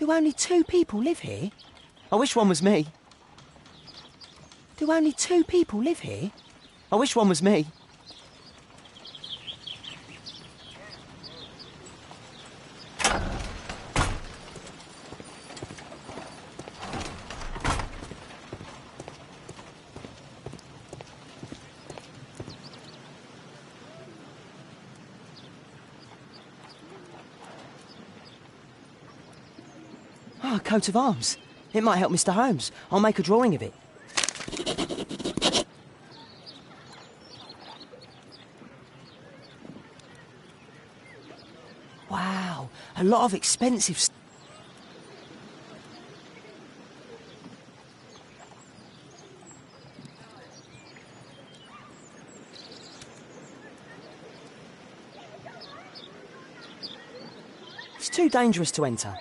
Do only 2 people live here? I wish one was me. Do only 2 people live here? I wish one was me. Ah, a coat of arms. It might help Mr. Holmes. I'll make a drawing of it. Wow, a lot of expensive stuff. It's too dangerous to enter.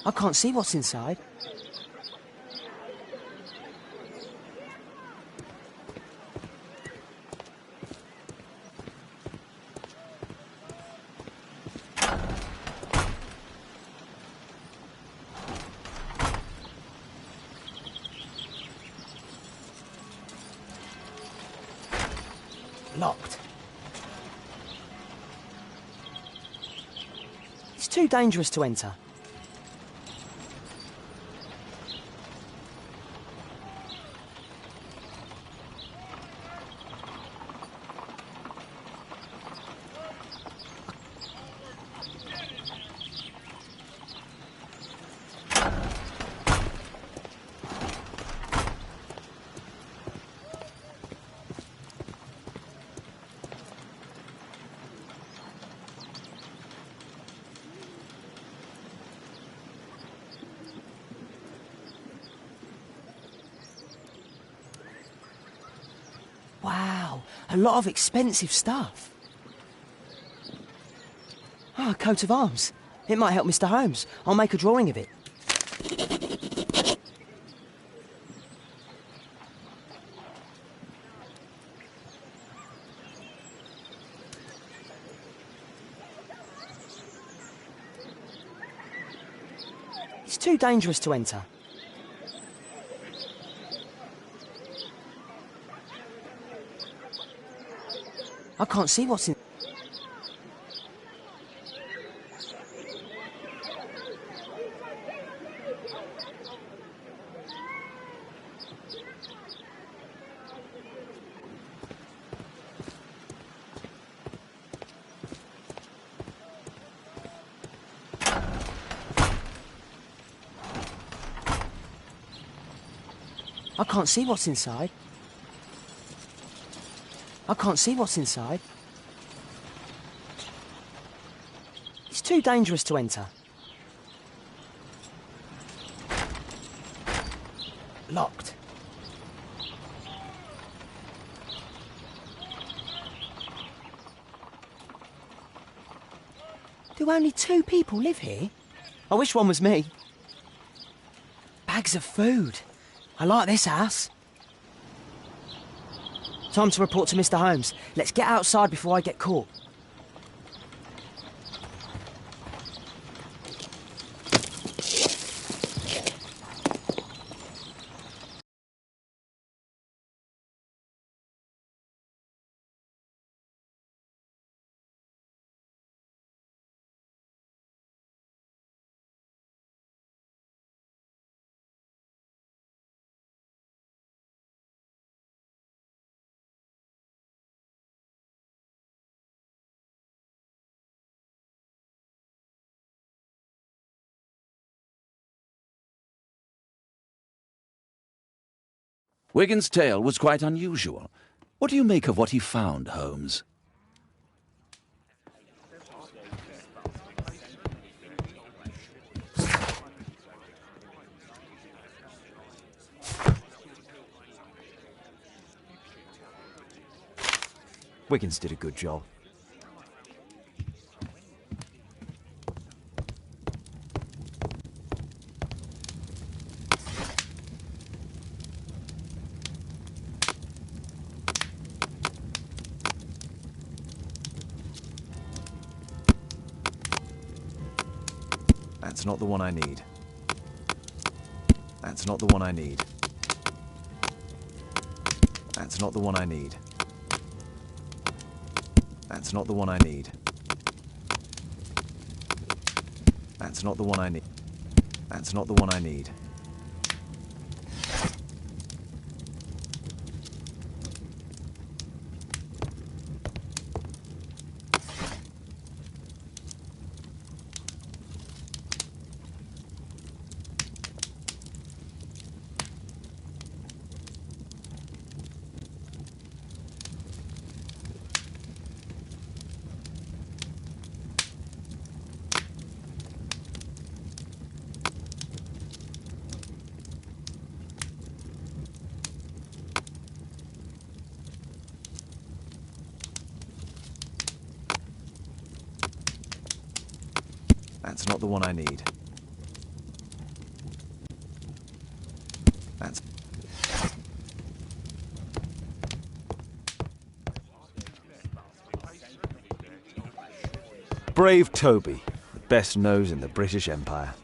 I can't see what's inside. Locked. It's too dangerous to enter. Wow, a lot of expensive stuff. Ah, a coat of arms. It might help Mr. Holmes. I'll make a drawing of it. It's too dangerous to enter. I can't see what's in... I can't see what's inside. I can't see what's inside. It's too dangerous to enter. Locked. Do only 2 people live here? I wish one was me. Bags of food. I like this house. Time to report to Mr. Holmes. Let's get outside before I get caught. Wigan's tale was quite unusual. What do you make of what he found, Holmes? Wiggins did a good job. That's not the one I need. That's not the one I need. That's not the one I need. That's not the one I need. That's not the one I need. That's not the one I need. That's not the one I need. That's... Brave Toby, the best nose in the British Empire.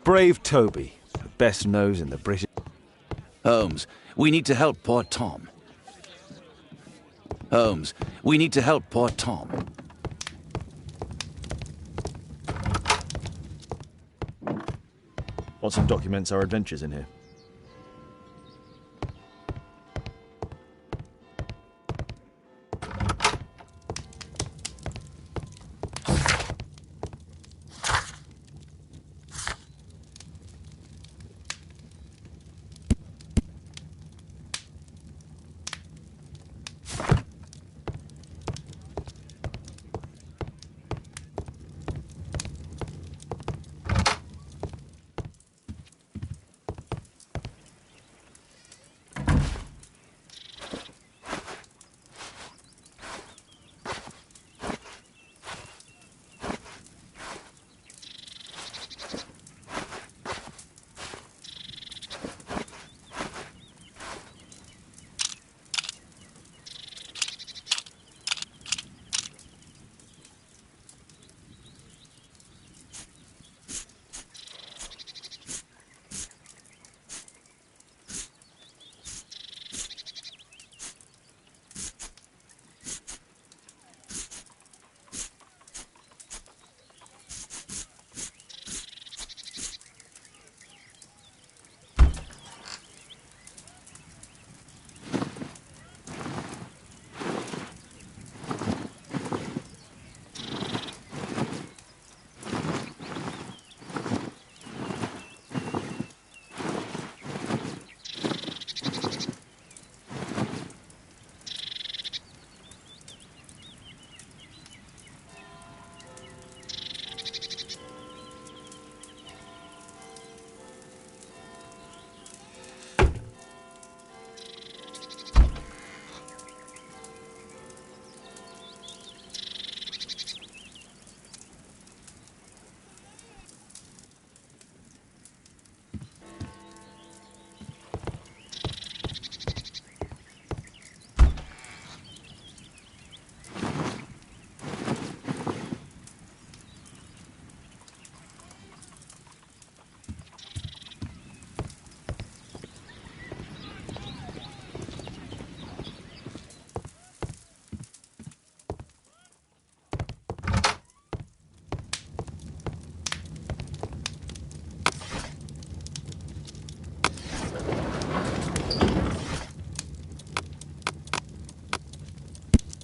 Brave Toby, the best nose in the British... Holmes, we need to help poor Tom. Holmes, we need to help poor Tom. Watson documents our adventures in here.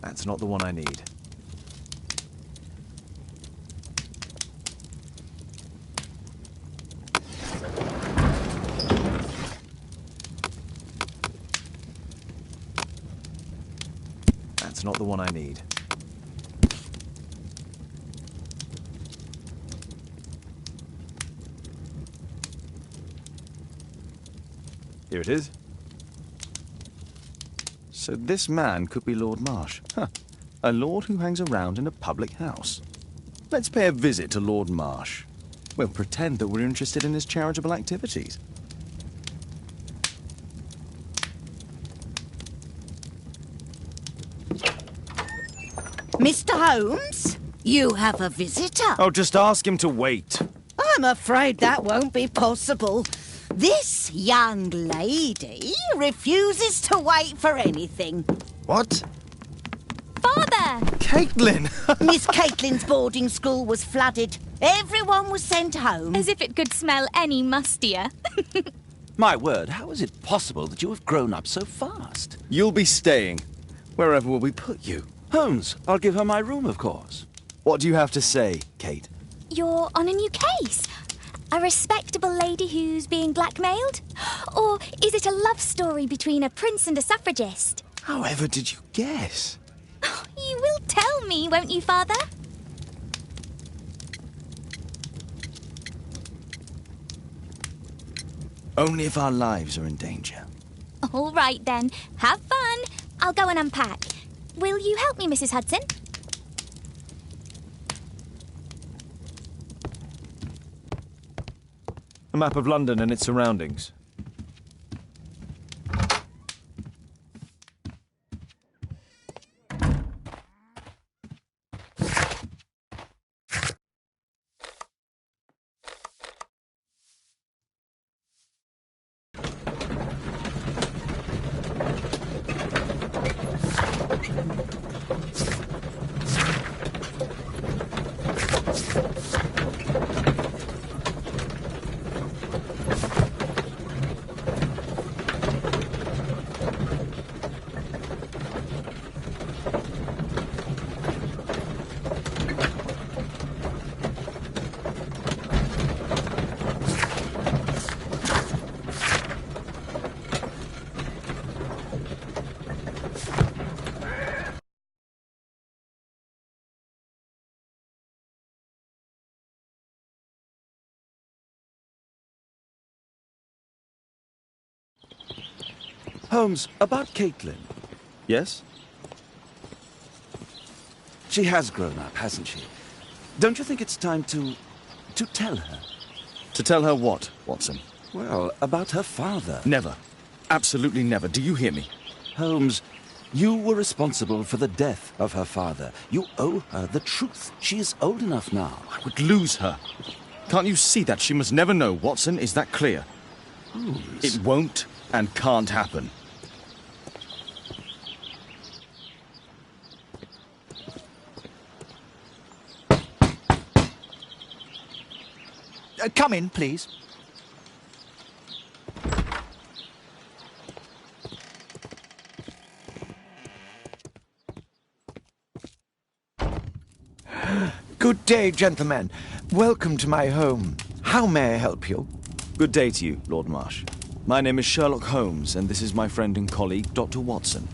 That's not the one I need. That's not the one I need. Here it is. So this man could be Lord Marsh. Huh. A lord who hangs around in a public house. Let's pay a visit to Lord Marsh. We'll pretend that we're interested in his charitable activities. Mr. Holmes, you have a visitor. Oh, just ask him to wait. I'm afraid that won't be possible. This young lady refuses to wait for anything. What? Father! Caitlin! Miss Caitlin's boarding school was flooded. Everyone was sent home. As if it could smell any mustier. My word, how is it possible that you have grown up so fast? You'll be staying. Wherever will we put you? Holmes, I'll give her my room, of course. What do you have to say, Kate? You're on a new case. A respectable lady who's being blackmailed? Or is it a love story between a prince and a suffragist? However did you guess? You will tell me, won't you, Father? Only if our lives are in danger. All right, then. Have fun. I'll go and unpack. Will you help me, Mrs. Hudson? A map of London and its surroundings. Holmes, about Caitlin. Yes? She has grown up, hasn't she? Don't you think it's time to tell her? To tell her what, Watson? Well, about her father. Never. Absolutely never. Do you hear me? Holmes, you were responsible for the death of her father. You owe her the truth. She is old enough now. I would lose her. Can't you see that? She must never know, Watson. Is that clear? Holmes. It won't and can't happen. Come in, please. Good day, gentlemen. Welcome to my home. How may I help you? Good day to you, Lord Marsh. My name is Sherlock Holmes, and this is my friend and colleague, Dr. Watson.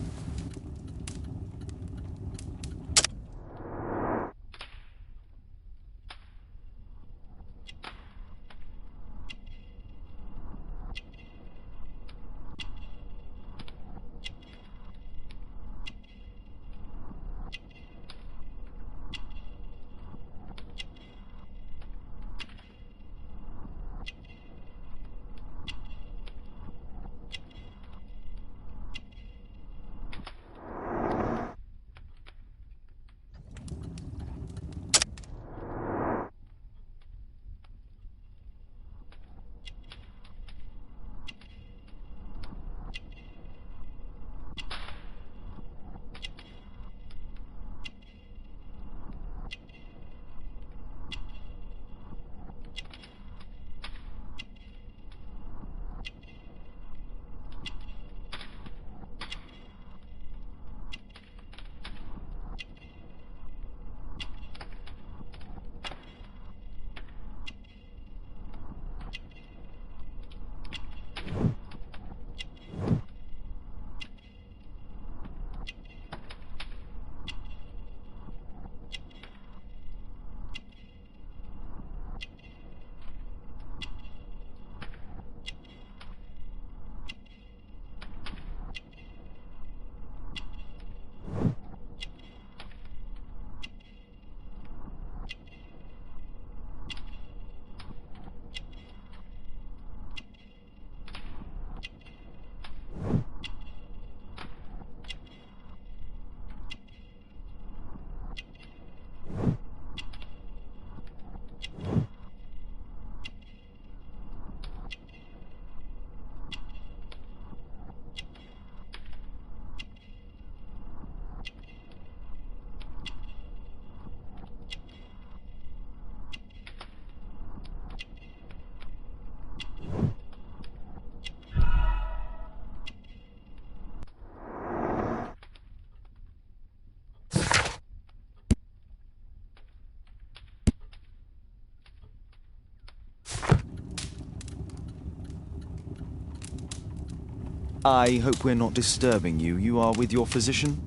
I hope we're not disturbing you. You are with your physician?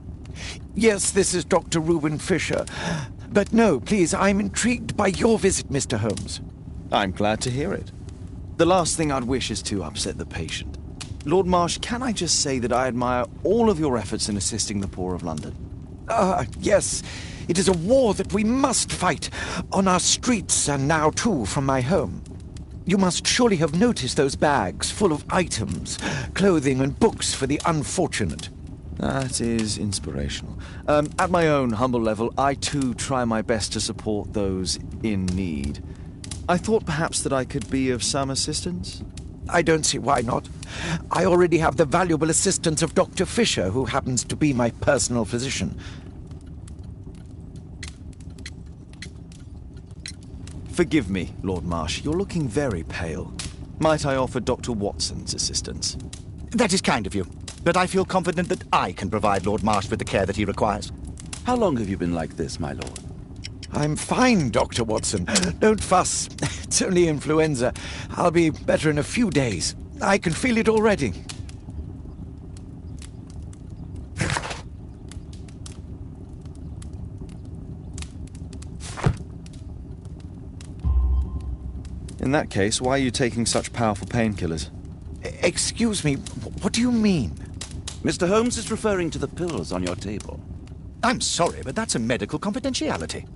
Yes, this is Dr. Reuben Fisher. But no, please, I'm intrigued by your visit, Mr. Holmes. I'm glad to hear it. The last thing I'd wish is to upset the patient. Lord Marsh, can I just say that I admire all of your efforts in assisting the poor of London? Yes. It is a war that we must fight, on our streets and now, too, from my home. You must surely have noticed those bags full of items, clothing and books for the unfortunate. That is inspirational. At my own humble level, I too try my best to support those in need. I thought perhaps that I could be of some assistance. I don't see why not. I already have the valuable assistance of Dr. Fisher, who happens to be my personal physician. Forgive me, Lord Marsh. You're looking very pale. Might I offer Dr. Watson's assistance? That is kind of you, but I feel confident that I can provide Lord Marsh with the care that he requires. How long have you been like this, my lord? I'm fine, Dr. Watson. Don't fuss. It's only influenza. I'll be better in a few days. I can feel it already. In that case, why are you taking such powerful painkillers? Excuse me, what do you mean? Mr. Holmes is referring to the pills on your table. I'm sorry, but that's a medical confidentiality.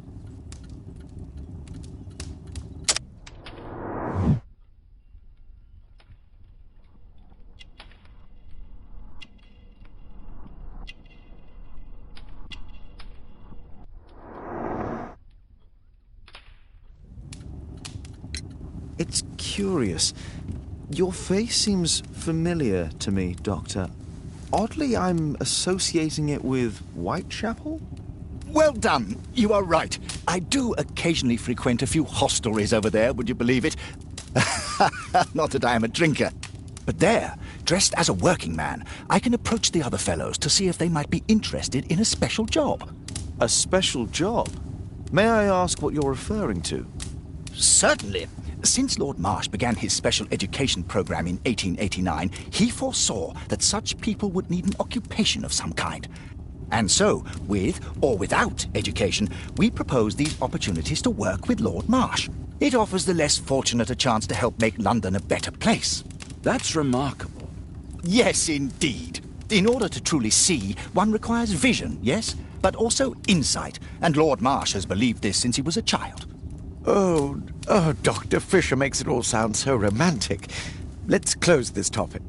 It's curious. Your face seems familiar to me, Doctor. Oddly, I'm associating it with Whitechapel? Well done. You are right. I do occasionally frequent a few hostelries over there, would you believe it? Not that I am a drinker. But there, dressed as a working man, I can approach the other fellows to see if they might be interested in a special job. A special job? May I ask what you're referring to? Certainly. Since Lord Marsh began his special education program in 1889, he foresaw that such people would need an occupation of some kind. And so, with or without education, we propose these opportunities to work with Lord Marsh. It offers the less fortunate a chance to help make London a better place. That's remarkable. Yes, indeed. In order to truly see, one requires vision, yes, but also insight, and Lord Marsh has believed this since he was a child. Oh, Dr. Fisher makes it all sound so romantic. Let's close this topic.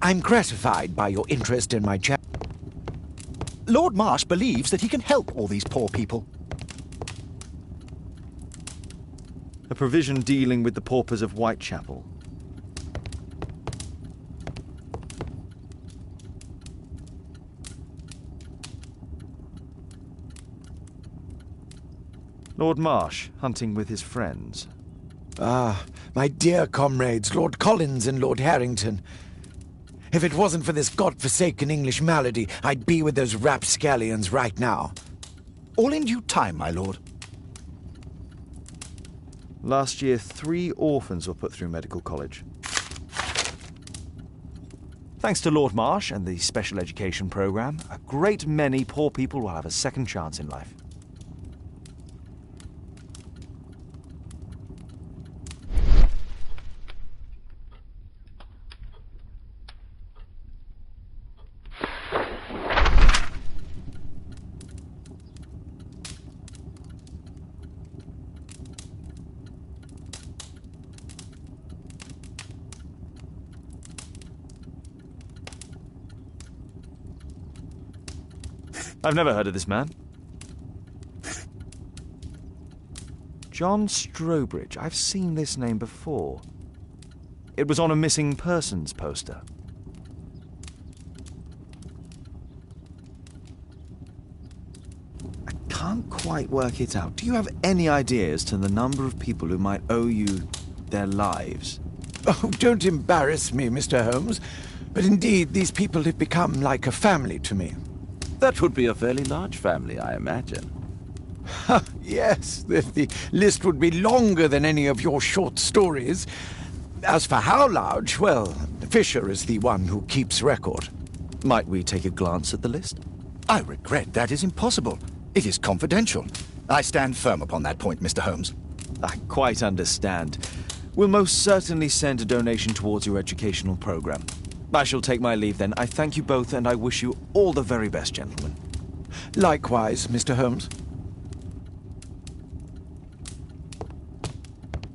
I'm gratified by your interest in my charity. Lord Marsh believes that he can help all these poor people. A provision dealing with the paupers of Whitechapel. Lord Marsh, hunting with his friends. Ah, my dear comrades, Lord Collins and Lord Harrington. If it wasn't for this godforsaken English malady, I'd be with those rapscallions right now. All in due time, my lord. Last year, 3 orphans were put through medical college. Thanks to Lord Marsh and the special education program, a great many poor people will have a second chance in life. I've never heard of this man. John Strobridge. I've seen this name before. It was on a missing persons poster. I can't quite work it out. Do you have any idea as to the number of people who might owe you their lives? Oh, don't embarrass me, Mr. Holmes. But indeed, these people have become like a family to me. That would be a fairly large family, I imagine. Yes, the list would be longer than any of your short stories. As for how large, well, Fisher is the one who keeps record. Might we take a glance at the list? I regret that is impossible. It is confidential. I stand firm upon that point, Mr. Holmes. I quite understand. We'll most certainly send a donation towards your educational program. I shall take my leave then. I thank you both, and I wish you all the very best, gentlemen. Likewise, Mr. Holmes.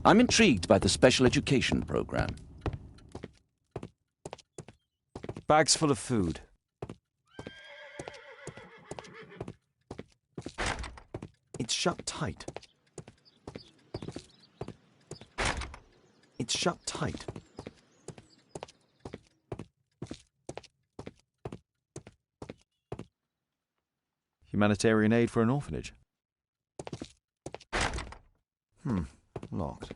I'm intrigued by the special education program. Bags full of food. It's shut tight. It's shut tight. Humanitarian aid for an orphanage. Locked.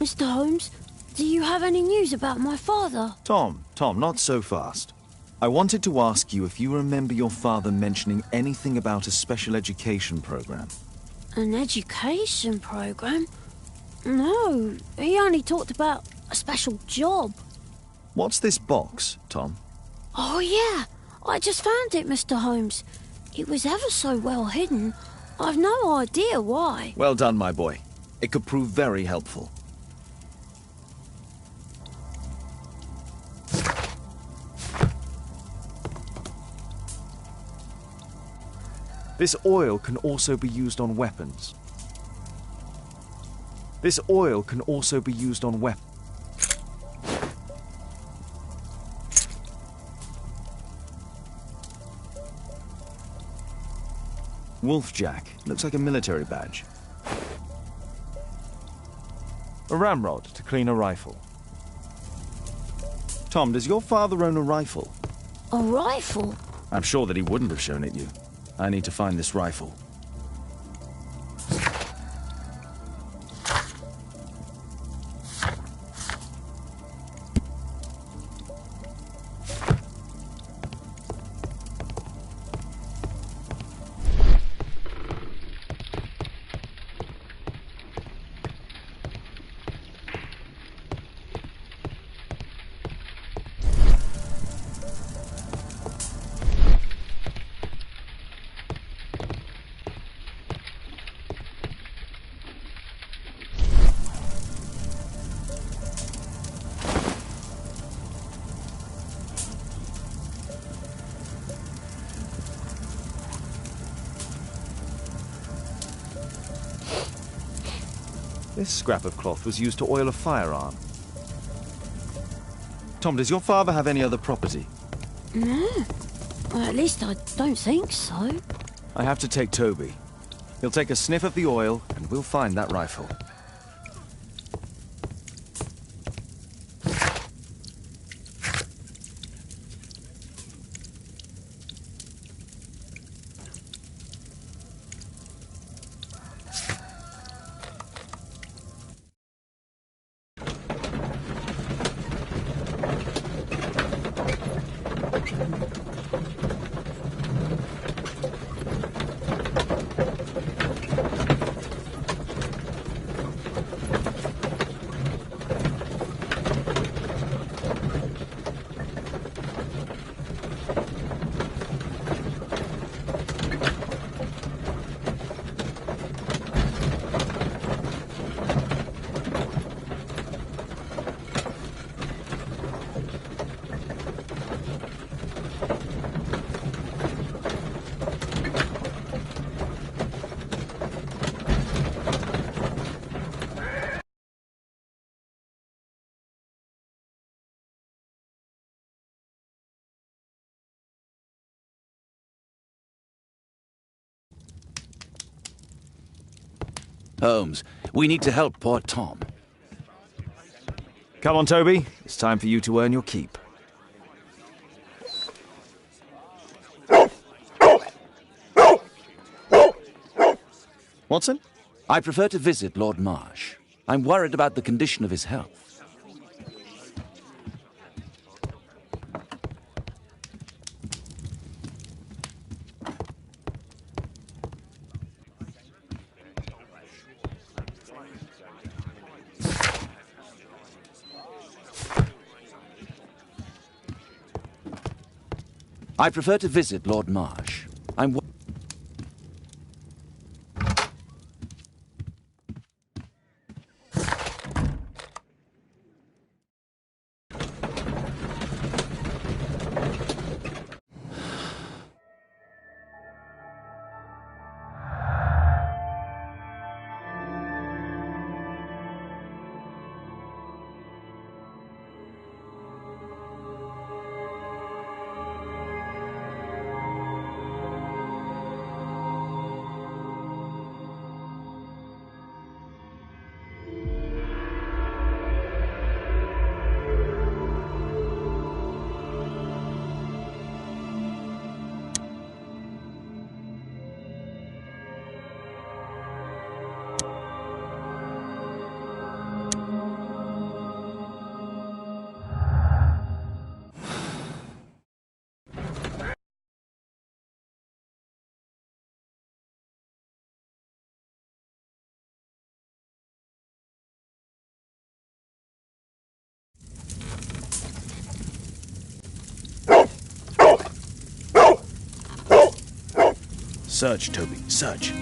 Mr. Holmes, do you have any news about my father? Tom, not so fast. I wanted to ask you if you remember your father mentioning anything about a special education program. An education program? No, he only talked about a special job. What's this box, Tom? Oh, yeah. I just found it, Mr. Holmes. It was ever so well hidden. I've no idea why. Well done, my boy. It could prove very helpful. This oil can also be used on weapons. This oil can also be used on weapons. Wolfjack. Looks like a military badge. A ramrod to clean a rifle. Tom, does your father own a rifle? A rifle? I'm sure that he wouldn't have shown it you. I need to find this rifle. This scrap of cloth was used to oil a firearm. Tom, does your father have any other property? No. Well, at least I don't think so. I have to take Toby. He'll take a sniff of the oil, and we'll find that rifle. Holmes, we need to help poor Tom. Come on, Toby. It's time for you to earn your keep. Watson? I prefer to visit Lord Marsh. I'm worried about the condition of his health. I prefer to visit Lord Marsh. Search, Toby, search.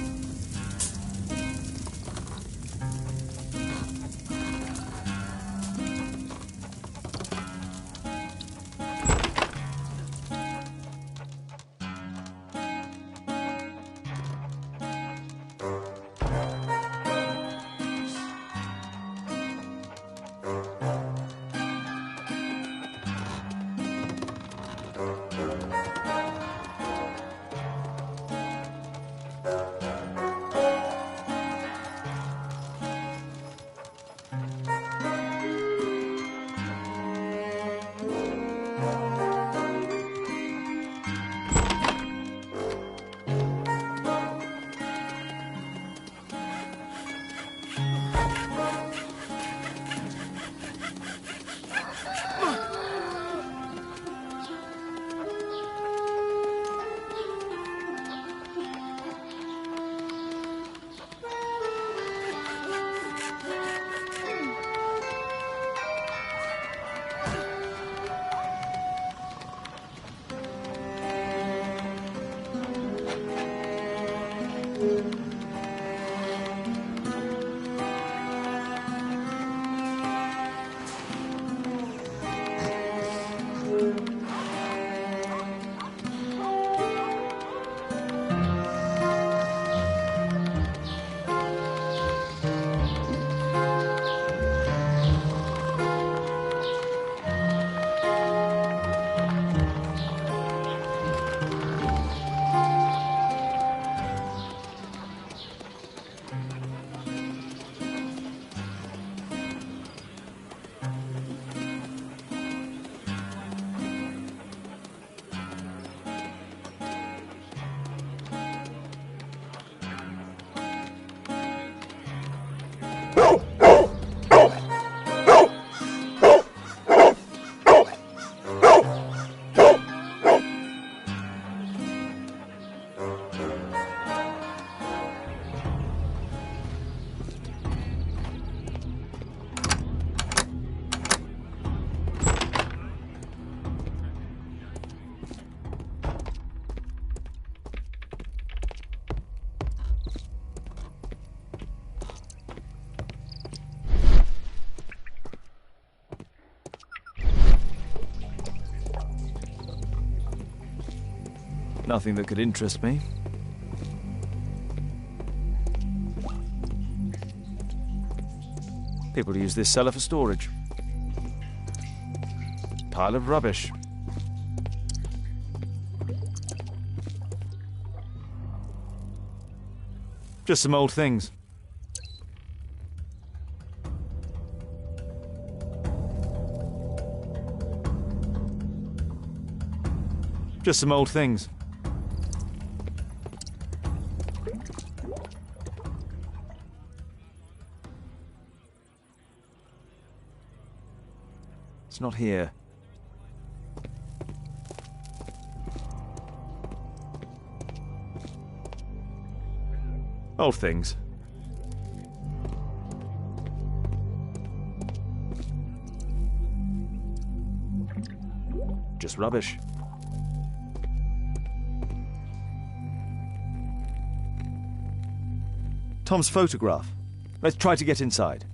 Nothing that could interest me. People use this cellar for storage. Pile of rubbish. Just some old things. Just some old things. It's not here. Old things. Just rubbish. Tom's photograph. Let's try to get inside.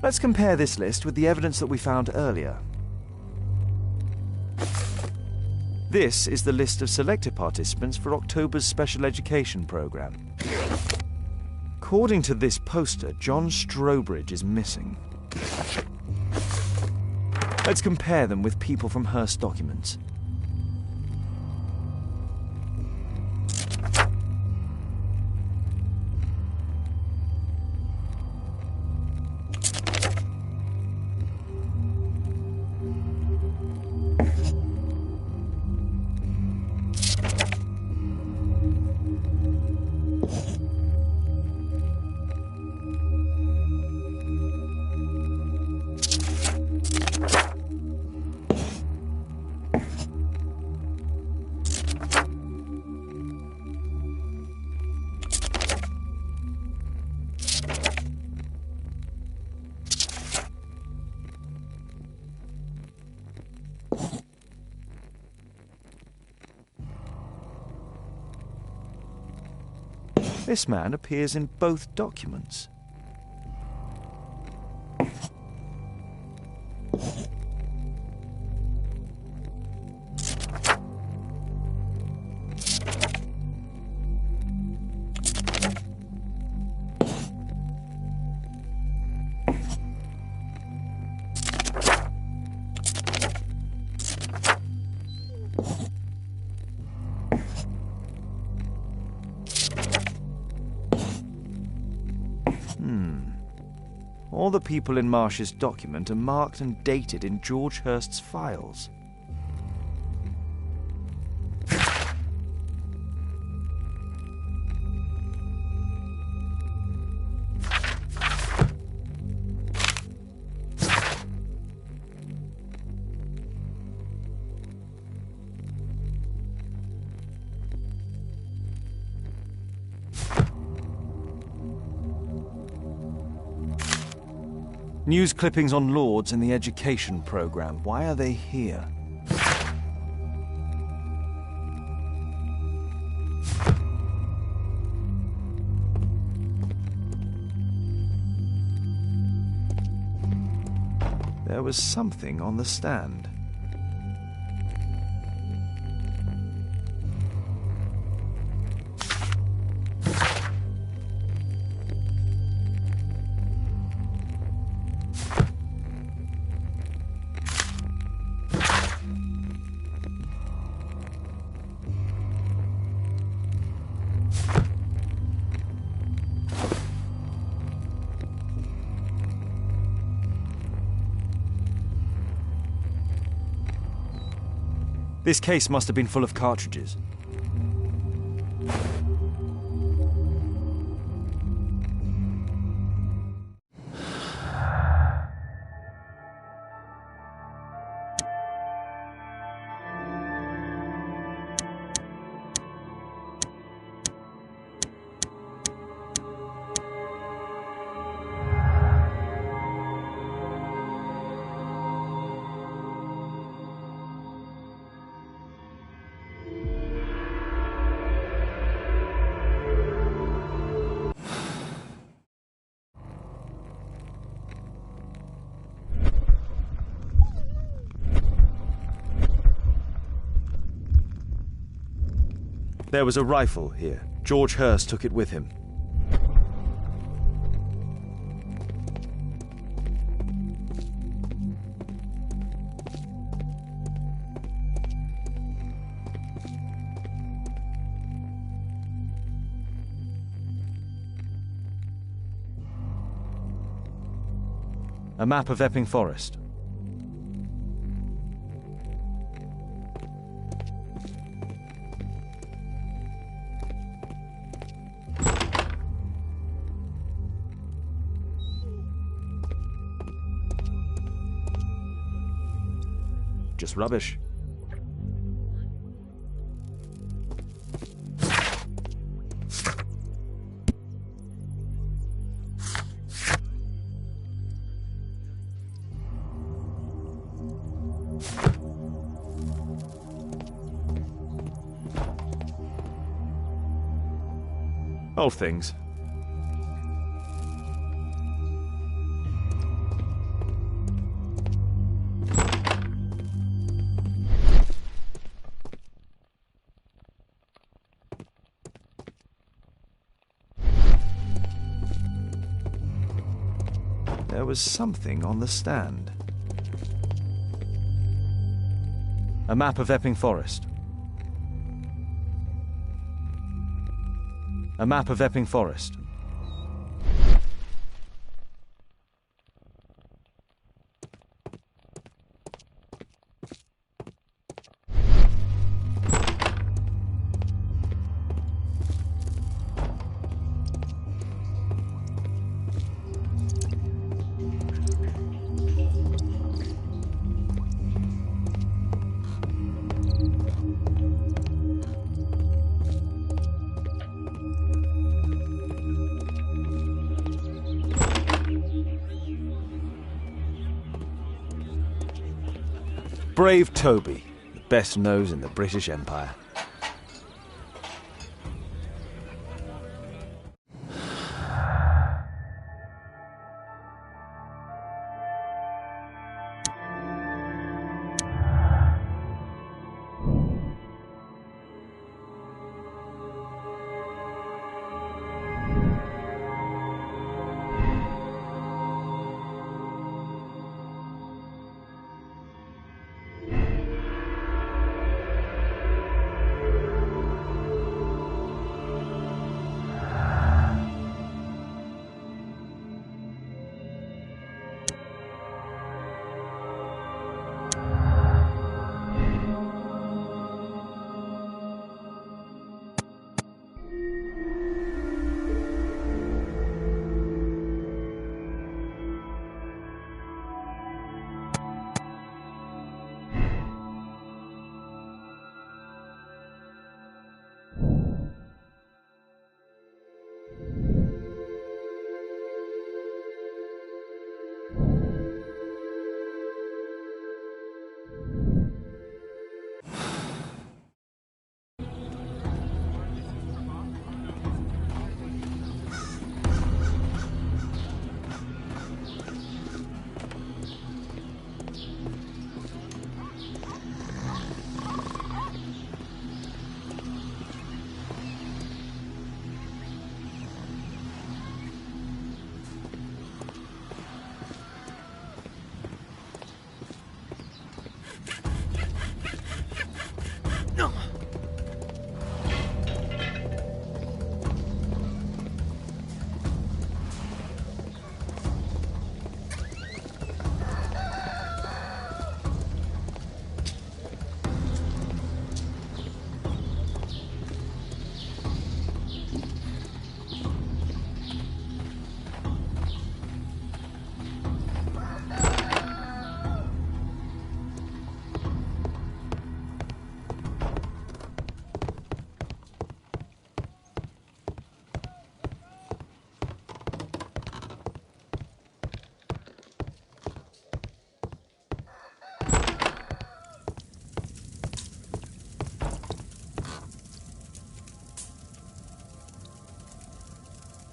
Let's compare this list with the evidence that we found earlier. This is the list of selected participants for October's special education program. According to this poster, John Strobridge is missing. Let's compare them with people from Hearst documents. This man appears in both documents. All the people in Marsh's document are marked and dated in George Hearst's files. News clippings on Lords in the education program. Why are they here? There was something on the stand. This case must have been full of cartridges. There was a rifle here. George Hurst took it with him. A map of Epping Forest. Just rubbish. Old things. There was something on the stand. A map of Epping Forest. A map of Epping Forest. Brave Toby, the best nose in the British Empire.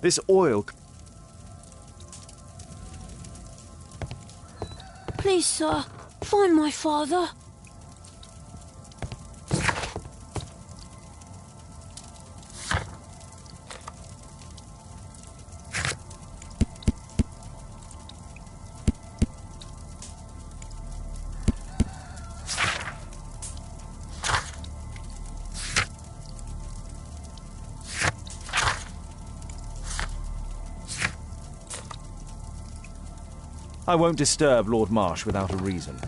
This oil... Please, sir, find my father. I won't disturb Lord Marsh without a reason.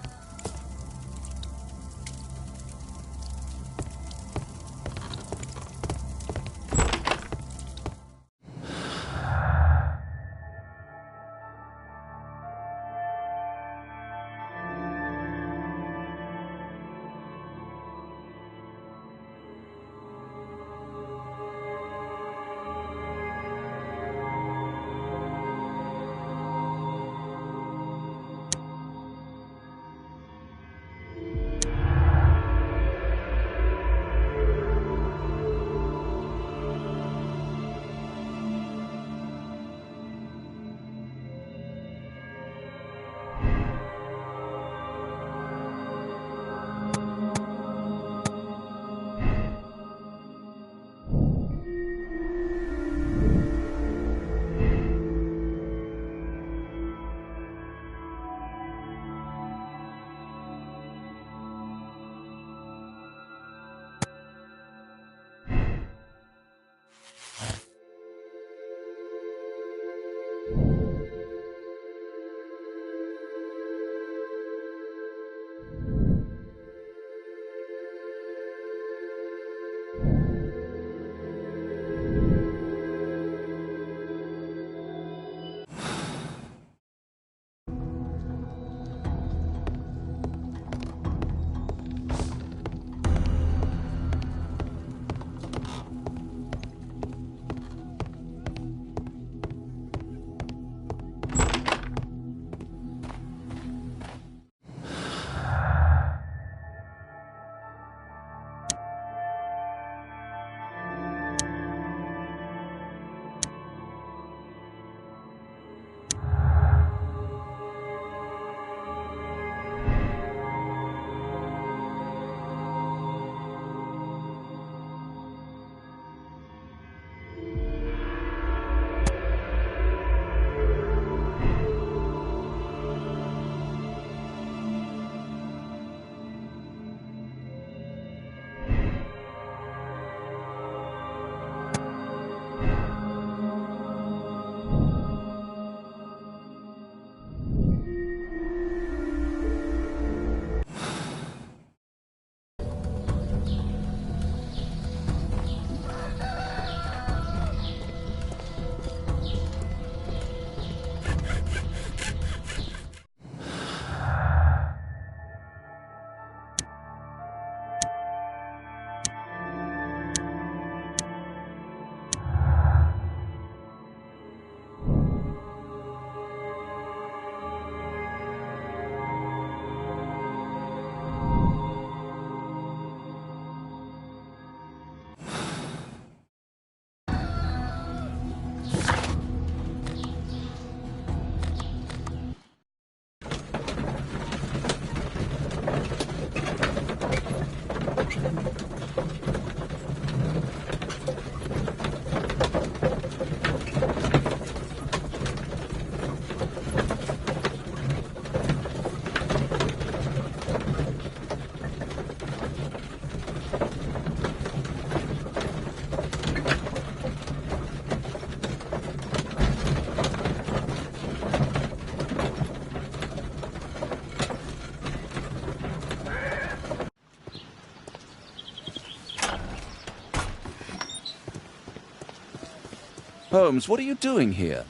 Holmes, what are you doing here?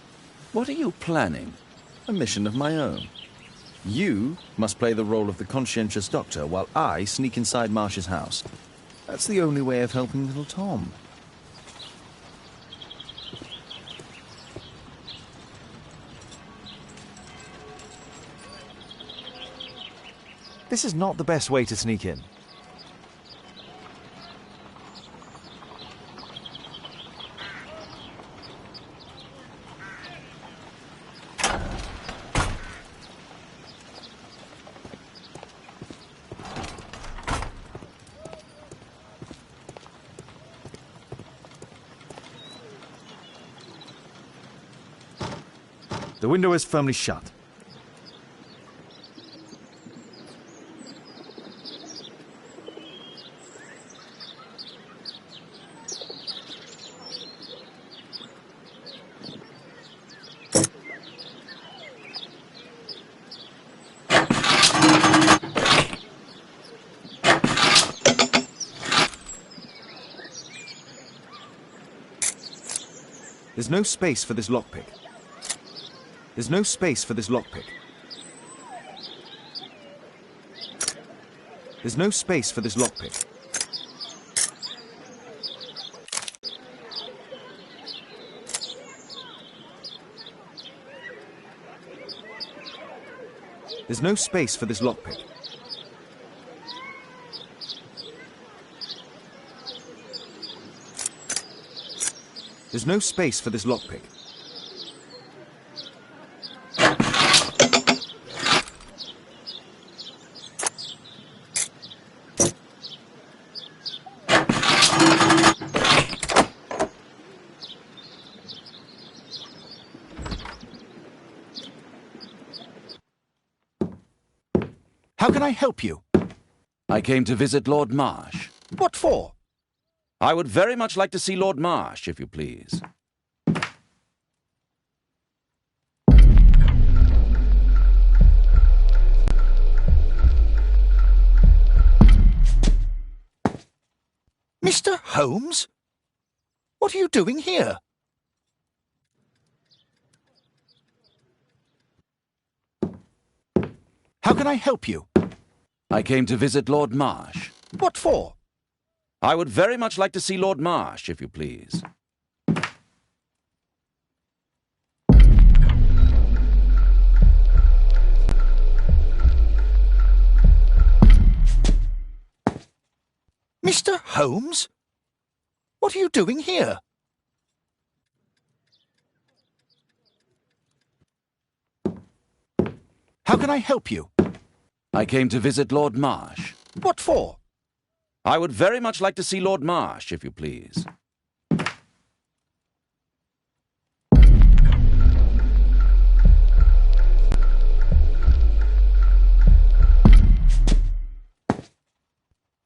What are you planning? A mission of my own. You must play the role of the conscientious doctor while I sneak inside Marsh's house. That's the only way of helping little Tom. This is not the best way to sneak in. The window is firmly shut. There's no space for this lockpick. There's no space for this lockpick. There's no space for this lockpick. There's no space for this lockpick. There's no space for this lockpick. How can I help you? I came to visit Lord Marsh. What for? I would very much like to see Lord Marsh, if you please. Mr. Holmes? What are you doing here? How can I help you? I came to visit Lord Marsh. What for? I would very much like to see Lord Marsh, if you please. Mr. Holmes? What are you doing here? How can I help you? I came to visit Lord Marsh. What for? I would very much like to see Lord Marsh, if you please.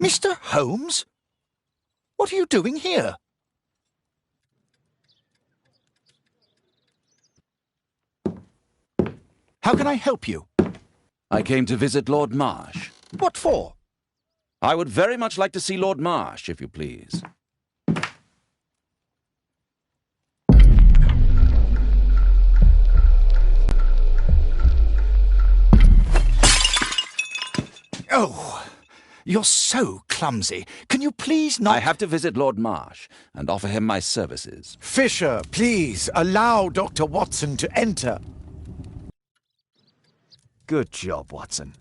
Mr. Holmes? What are you doing here? How can I help you? I came to visit Lord Marsh. What for? I would very much like to see Lord Marsh, if you please. Oh, you're so clumsy. Can you please not... I have to visit Lord Marsh and offer him my services. Fisher, please, allow Dr. Watson to enter. Good job, Watson.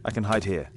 I can hide here.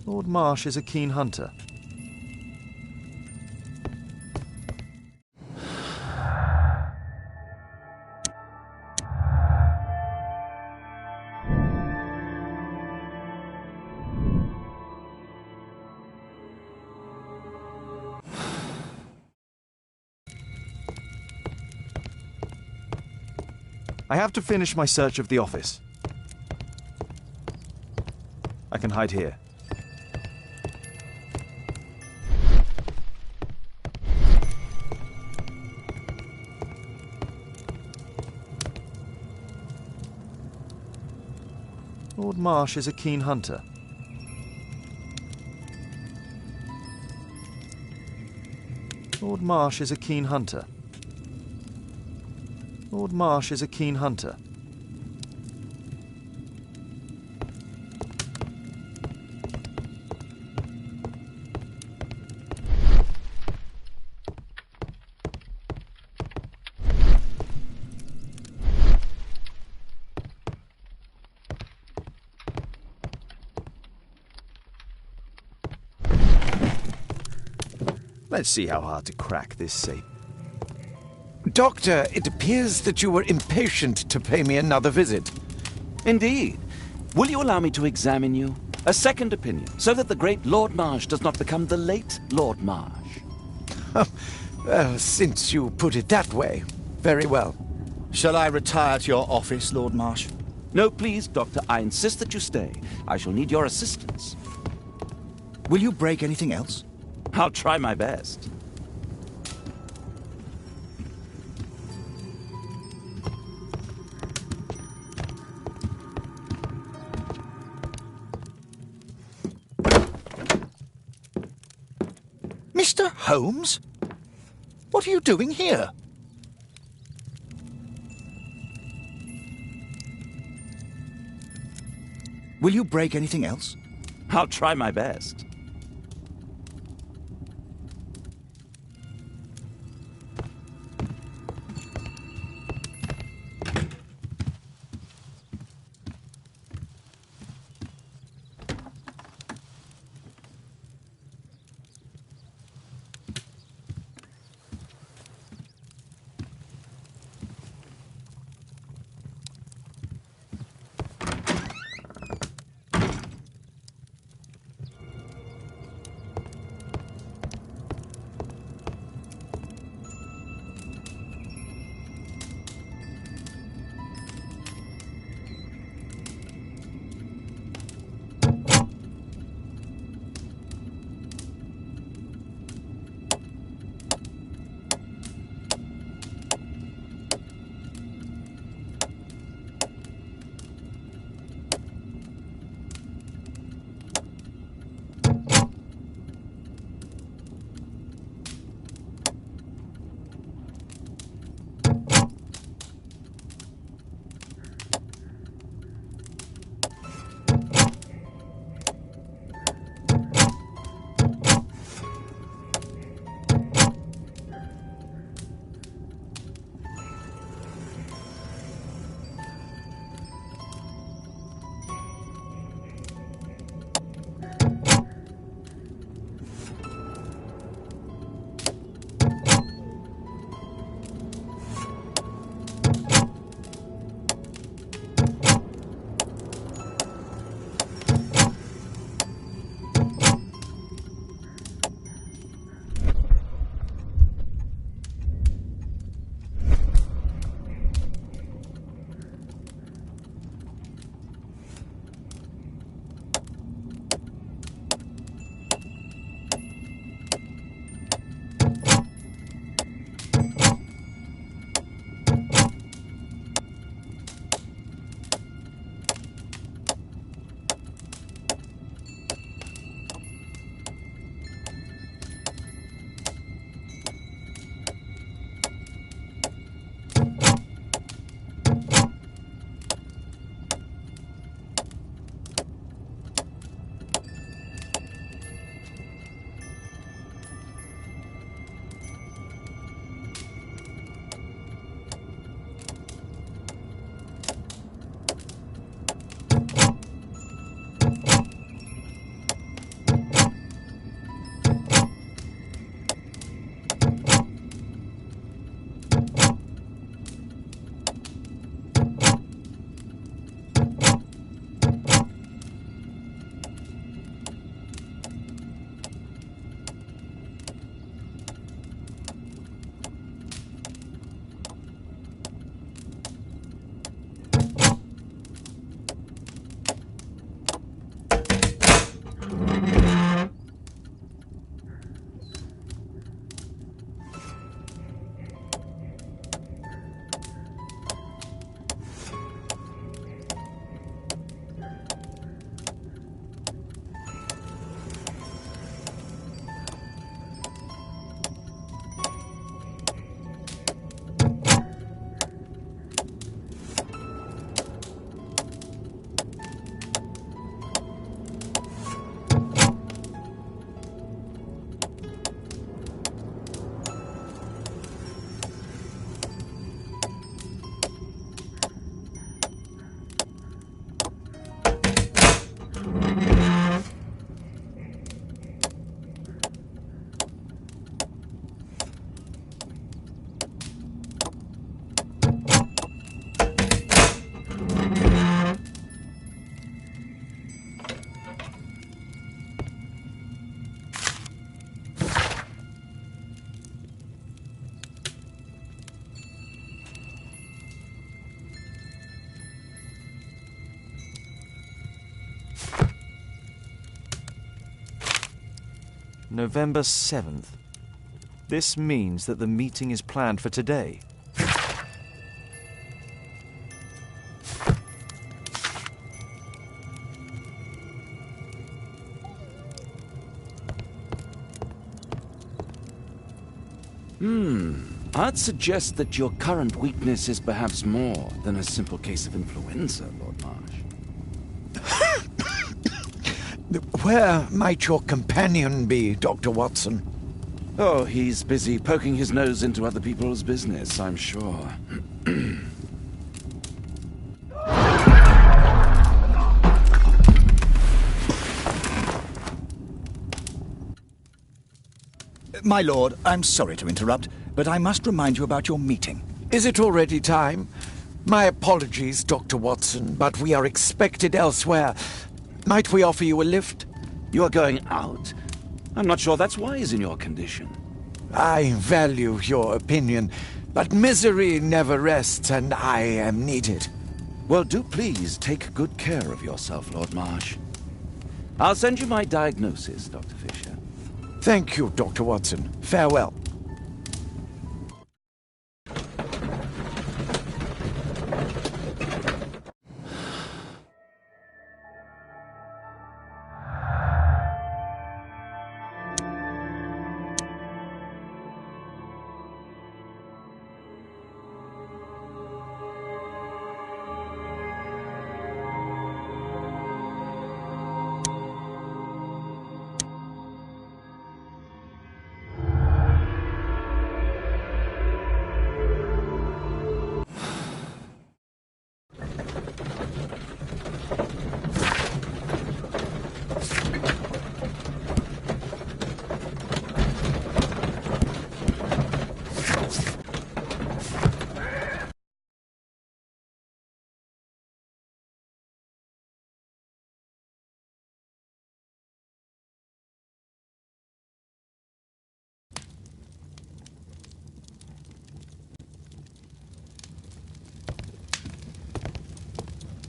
Lord Marsh is a keen hunter. I have to finish my search of the office. I can hide here. Lord Marsh is a keen hunter. Lord Marsh is a keen hunter. Lord Marsh is a keen hunter. Let's see how hard to crack this safe. Doctor, it appears that you were impatient to pay me another visit. Indeed. Will you allow me to examine you? A second opinion, so that the great Lord Marsh does not become the late Lord Marsh. Well, since you put it that way, very well. Shall I retire to your office, Lord Marsh? No, please, Doctor. I insist that you stay. I shall need your assistance. Will you break anything else? I'll try my best. Mr. Holmes? What are you doing here? Will you break anything else? I'll try my best. November 7th. This means that the meeting is planned for today. I'd suggest that your current weakness is perhaps more than a simple case of influenza, Lord Marsh. Where might your companion be, Dr. Watson? Oh, he's busy poking his nose into other people's business, I'm sure. My lord, I'm sorry to interrupt, but I must remind you about your meeting. Is it already time? My apologies, Dr. Watson, but we are expected elsewhere. Might we offer you a lift? You're going out? I'm not sure that's wise in your condition. I value your opinion, but misery never rests, and I am needed. Well, do please take good care of yourself, Lord Marsh. I'll send you my diagnosis, Dr. Fisher. Thank you, Dr. Watson. Farewell.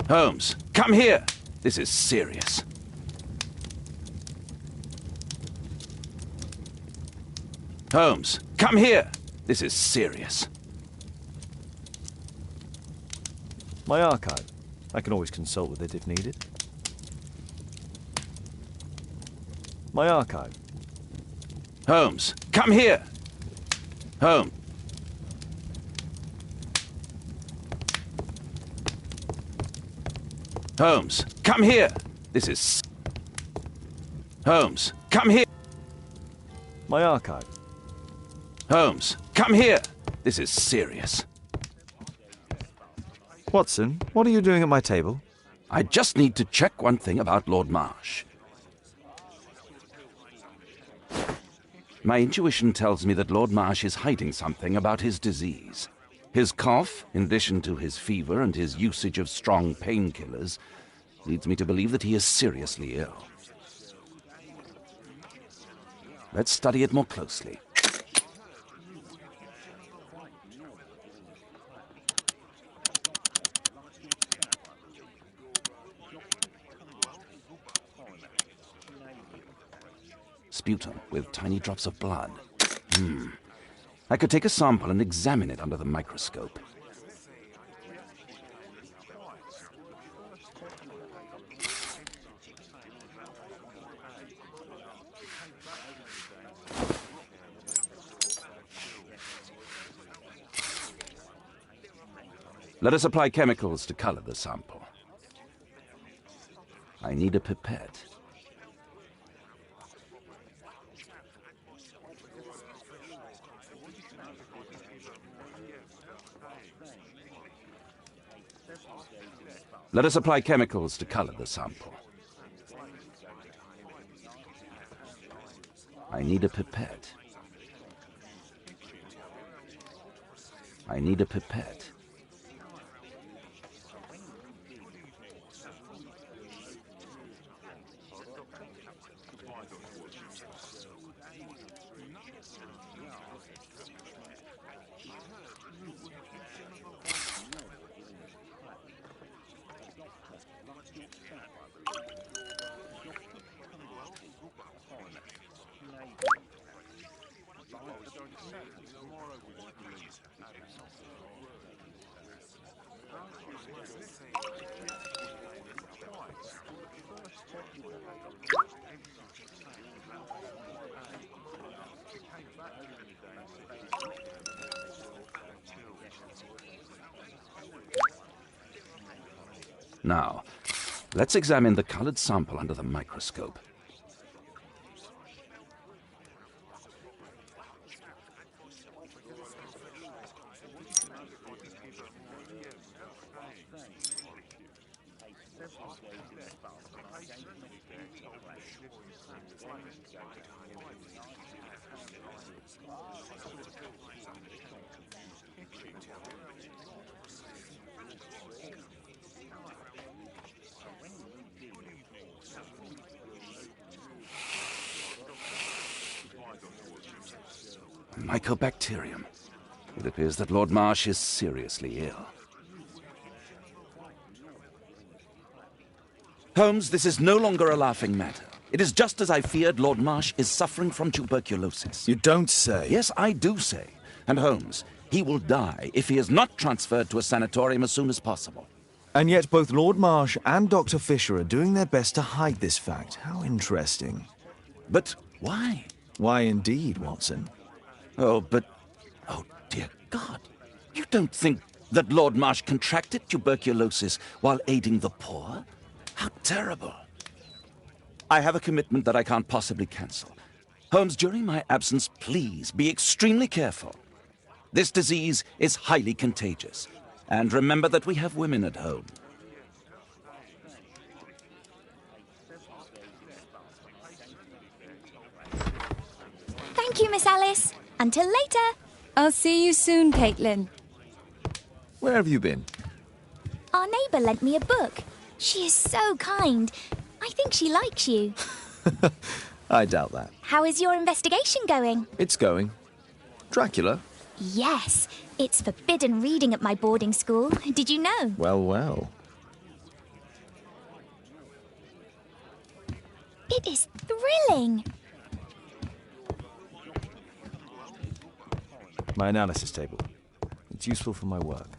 Holmes, come here! This is serious. Holmes, come here! This is serious. My archive. I can always consult with it if needed. My archive. Holmes, come here! Holmes. Holmes, come here! This is... Holmes, come here! My archive. Holmes, come here! This is serious. Watson, what are you doing at my table? I just need to check one thing about Lord Marsh. My intuition tells me that Lord Marsh is hiding something about his disease. His cough, in addition to his fever and his usage of strong painkillers, leads me to believe that he is seriously ill. Let's study it more closely. Sputum with tiny drops of blood. I could take a sample and examine it under the microscope. Let us apply chemicals to color the sample. I need a pipette. Let us apply chemicals to color the sample. I need a pipette. I need a pipette. Now, let's examine the colored sample under the microscope. Mycobacterium. It appears that Lord Marsh is seriously ill. Holmes, this is no longer a laughing matter. It is just as I feared. Lord Marsh is suffering from tuberculosis. You don't say. Yes, I do say. And Holmes, he will die if he is not transferred to a sanatorium as soon as possible. And yet both Lord Marsh and Dr. Fisher are doing their best to hide this fact. How interesting. But why? Why indeed, Watson? Oh, dear God. You don't think that Lord Marsh contracted tuberculosis while aiding the poor? How terrible. I have a commitment that I can't possibly cancel. Holmes, during my absence, please be extremely careful. This disease is highly contagious. And remember that we have women at home. Thank you, Miss Alice. Until later. I'll see you soon, Caitlin. Where have you been? Our neighbour lent me a book. She is so kind. I think she likes you. I doubt that. How is your investigation going? It's going. Dracula? Yes, it's forbidden reading at my boarding school. Did you know? Well, well. It is thrilling. My analysis table. It's useful for my work.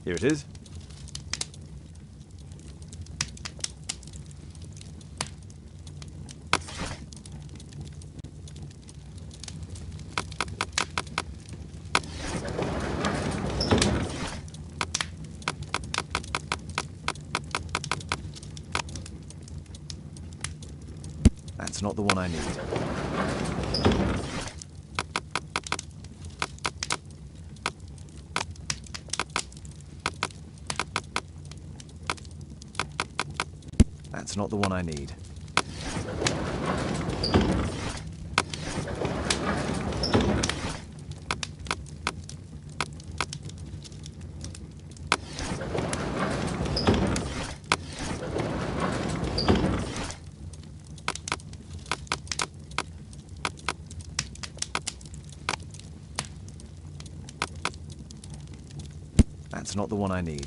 Here it is. That's not the one I need. That's not the one I need. That's not the one I need.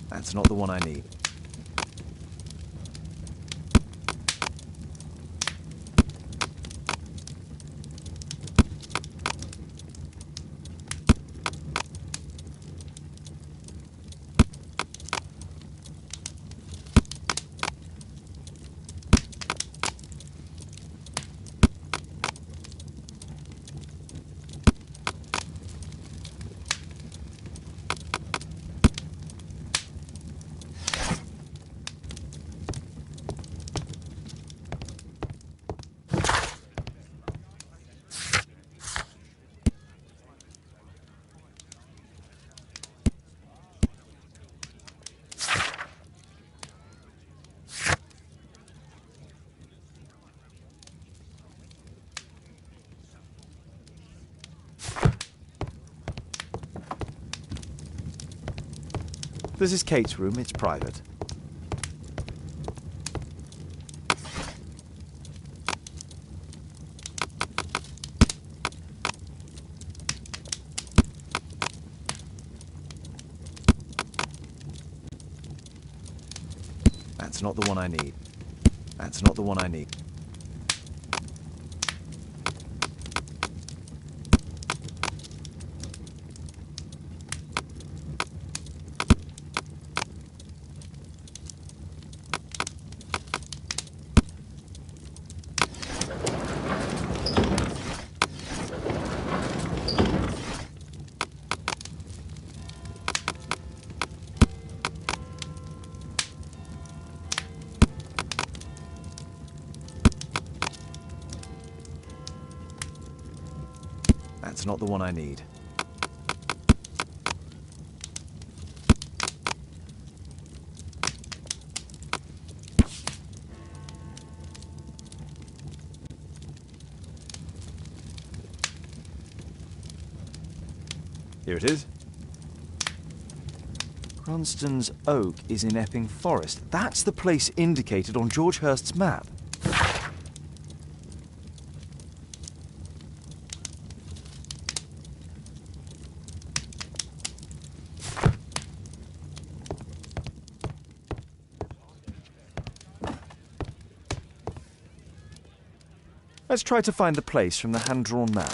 That's not the one I need. This is Kate's room. It's private. That's not the one I need. That's not the one I need. That's not the one I need. Here it is. Cranston's Oak is in Epping Forest. That's the place indicated on George Hurst's map. Let's try to find the place from the hand-drawn map.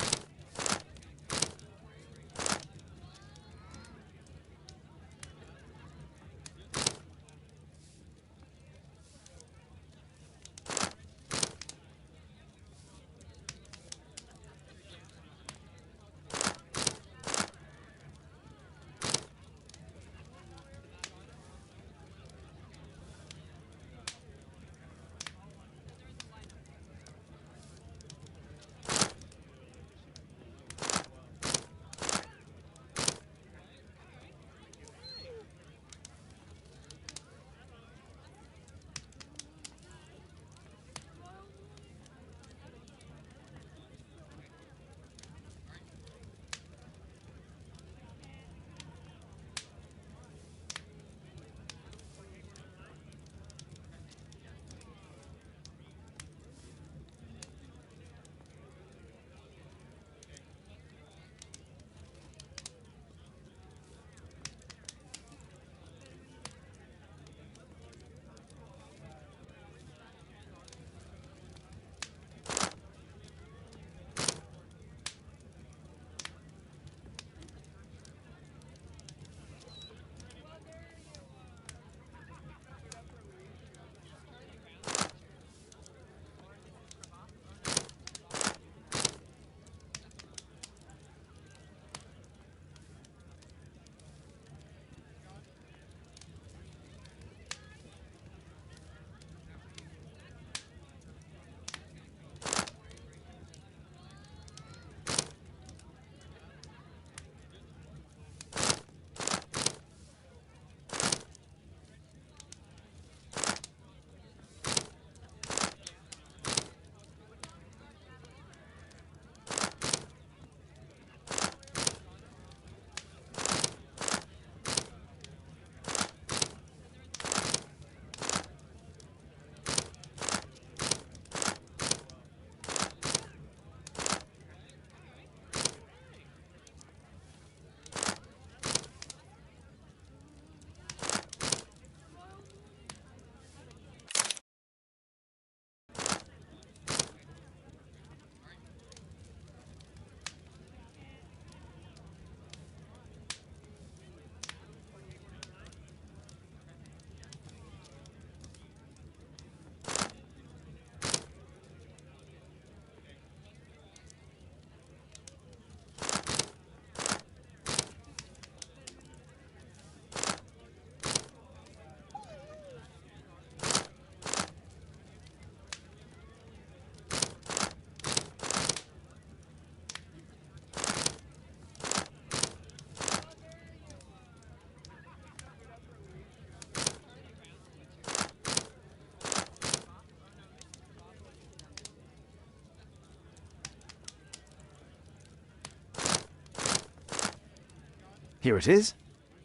Here it is.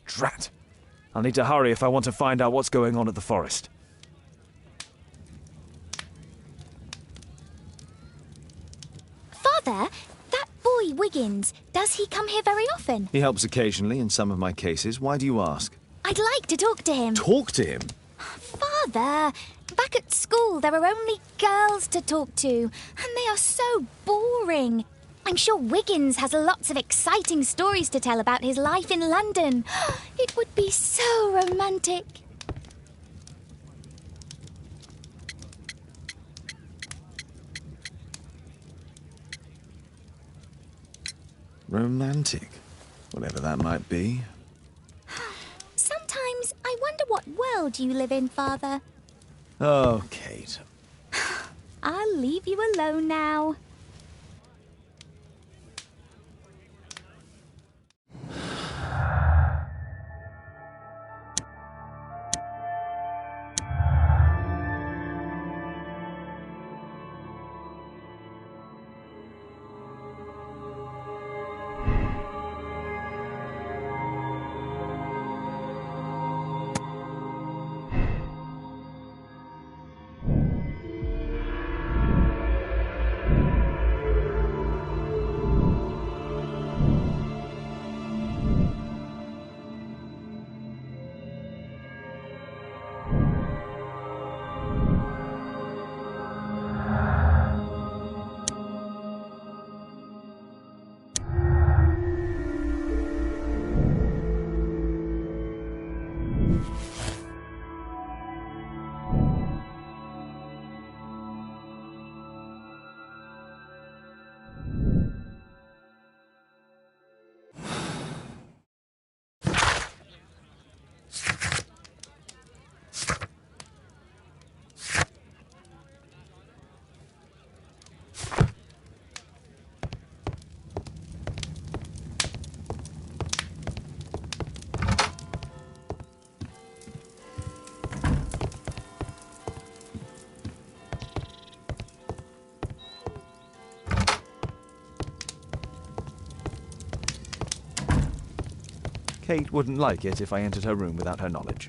Drat. I'll need to hurry if I want to find out what's going on at the forest. Father, that boy Wiggins, does he come here very often? He helps occasionally in some of my cases. Why do you ask? I'd like to talk to him. Talk to him? Father, back at school there are only girls to talk to, and they are so boring. I'm sure Wiggins has lots of exciting stories to tell about his life in London. It would be so romantic. Romantic? Whatever that might be. Sometimes I wonder what world you live in, Father. Oh, Kate. I'll leave you alone now. Kate wouldn't like it if I entered her room without her knowledge.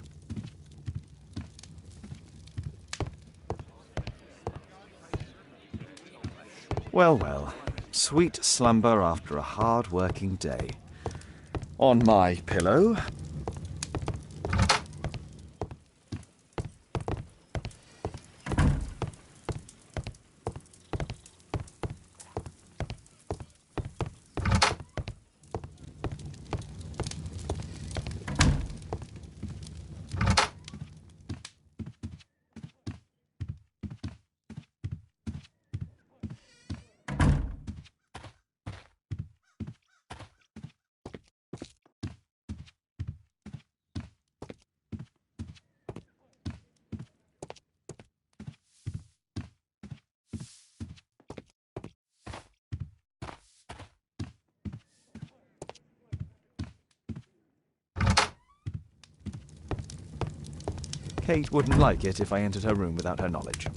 Well, well. Sweet slumber after a hard-working day. On my pillow. Kate wouldn't like it if I entered her room without her knowledge.